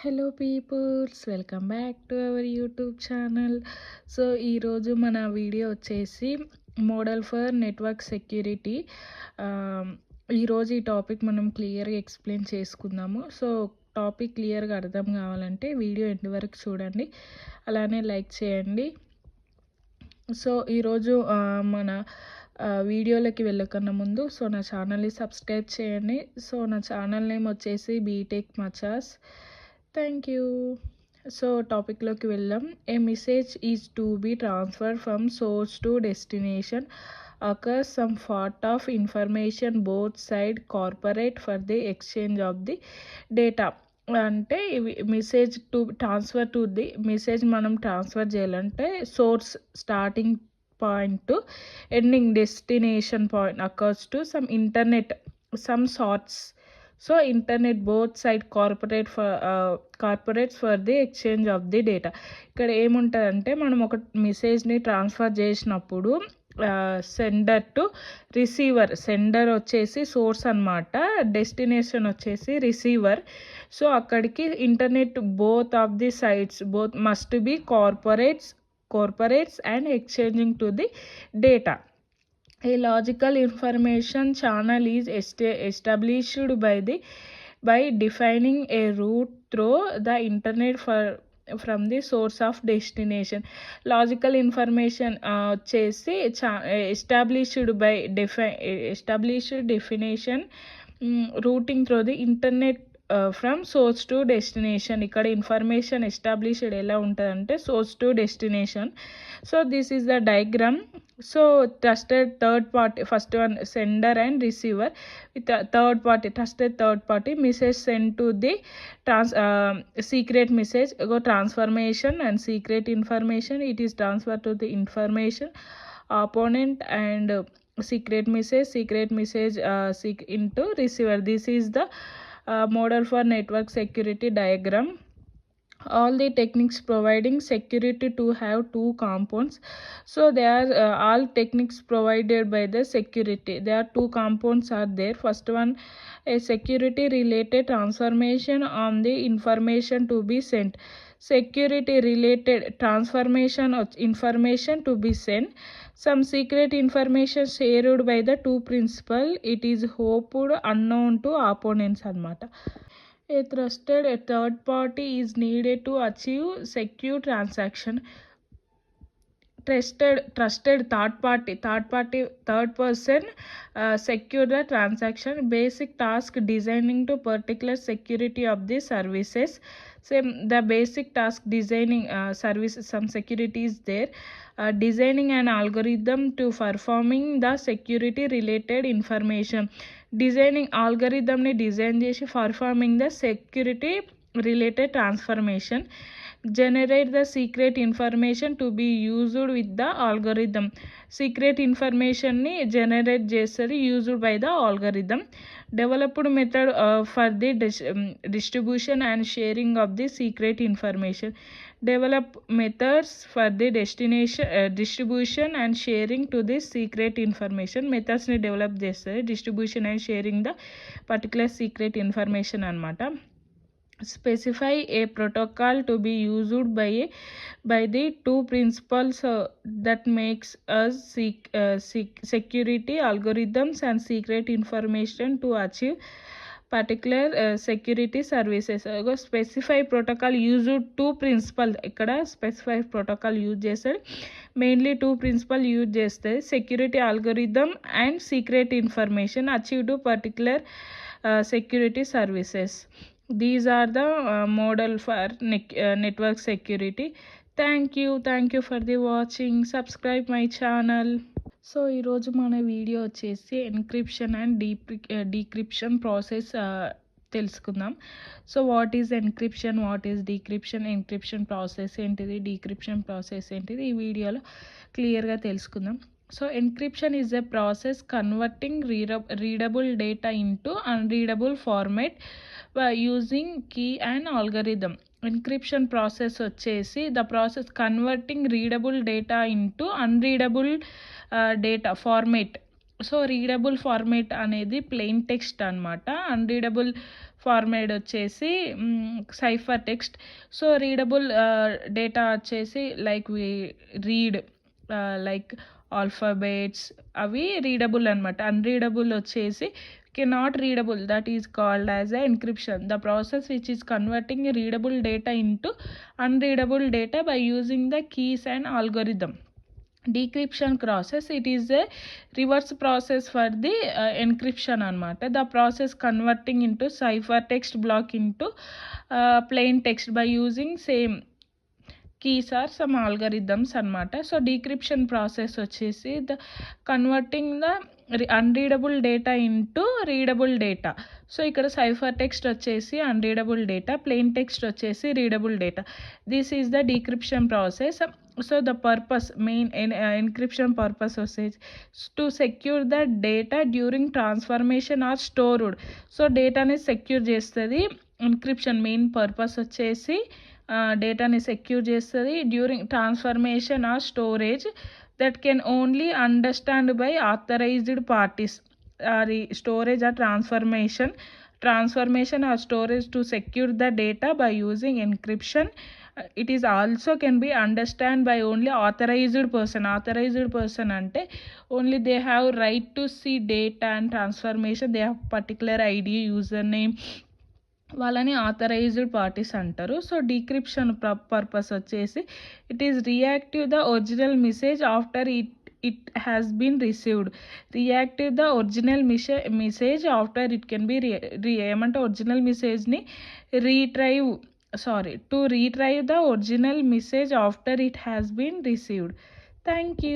Hello peoples, welcome back to our YouTube channel. So ఈరోజు మన video వచ్చేసి model for network security. ఈరోజు ఈ టాపిక్ మనం క్లియర్గా ఎక్స్ప్లెయిన్ చేసుకుందాము. సో టాపిక్ క్లియర్గా అర్థం కావాలంటే వీడియో ఎండ్ వరకు చూడండి, అలానే లైక్ చేయండి. సో ఈరోజు మన వీడియోలోకి వెళ్ళకన్నా ముందు నా ఛానల్ని సబ్స్క్రైబ్ చేయండి. సో నా ఛానల్ నేమ్ వచ్చేసి B tech Machas. Thank you. So టాపిక్లోకి వెళ్దాం. A message is to be transfer from source to destination occurs some part of information both side corporate for the exchange of the data. అంటే ఇవి message to transfer to the message మనం transfer చేయాలంటే source starting point to ending destination point occurs to some internet some sorts. So internet both side corporates for the exchange of the data. ఇక్కడ ఏముంటుందంటే మనం ఒక మెసేజ్ని transfer చేసినప్పుడు sender to receiver, sender వచ్చేసి source అనమాట, destination వచ్చేసి receiver. So అక్కడికి internet both of the sides both must be corporates and exchanging to the data. A logical information channel is established by defining a route through the internet from the source of destination. Logical information వచ్చేసి established definition routing through the internet from source to destination. ఇక్కడ information established ఎలా ఉంటుందంటే source to destination. So this is the diagram. So trusted third party, first one sender and receiver with trusted third party message send to the secret message. Transformation and secret information, it is transfer to the information opponent and secret message into receiver. This is the model for network security diagram. All the techniques providing security to have two components. So they are all techniques provided by the security. There are two components are there. First one, a security related transformation on the information to be sent. Security related transformation of information to be sent. Some secret information shared by the two principal. It is hoped unknown to opponents anamata. A third party is needed to achieve secure transaction. Trusted third person secure the transaction. Basic task designing to particular security of the services. Same the basic task designing services, some security is there. Designing an algorithm to performing the security related information. Designing algorithm ni design చేసి performing the security related transformation. Generate the secret information to be used with the algorithm. Secret information ni generate చేస్తుంది used by the algorithm. Developed method for the distribution and sharing of the secret information. Develop methods for the distribution and sharing to this secret information. Methods ni develop చేస్తుంది distribution and sharing the particular secret information anamata. Specify a protocol to be used by the two principles that makes us security algorithms and secret information to achieve particular security services. Specify protocol used two principal. ఇక్కడ specify protocol use చేస్తాడు, mainly two principal use చేస్తాయి. Security algorithm and secret information achieve to particular security services. These are the model for network security. Thank you for the watching. Subscribe my channel. So ఈరోజు మన video వచ్చేసి encryption and decryption process తెలుసుకుందాం. So what is encryption, what is decryption, encryption process ఏంటిది, decryption process ఏంటిది, ఈ వీడియోలో క్లియర్గా తెలుసుకుందాం. So encryption is a process converting readable data into unreadable format using key and algorithm. Encryption process వచ్చేసి the process converting readable data into unreadable data format. So readable format అనేది plain text అనమాట. Unreadable format వచ్చేసి cipher text. So readable data వచ్చేసి like we read like alphabets అవి readable అనమాట. Unreadable వచ్చేసి cannot readable, that is called as a encryption. The process which is converting readable data into unreadable data by using the keys and algorithm. Decryption process, it is a reverse process for the encryption anamata. The process converting into ciphertext block into plain text by using same keys or some algorithms anamata. So decryption process వచ్చేసి the converting the unreadable data into readable data. So ఇక్కడ cipher text వచ్చేసి unreadable data, plain text వచ్చేసి readable data. This is the decryption process. So the purpose, main encryption purpose వచ్చేసి to secure the data during transformation or stored. So డేటాని secure చేస్తుంది. Encryption main purpose వచ్చేసి డేటాని secure చేస్తుంది during transformation or storage that can only understand by authorized parties. Storage or transformation or storage to secure the data by using encryption. It is also can be understand by only authorized person. Authorized person ante only they have right to see data and transformation. They have particular ID, username, వాళ్ళని authorised parties అంటారు. So decryption purpose వచ్చేసి it is reactive the original message after it has been received. Reactive the original message after it can be ఏమంటే original మెసేజ్ని retrieve the original message after it has been received. Thank you.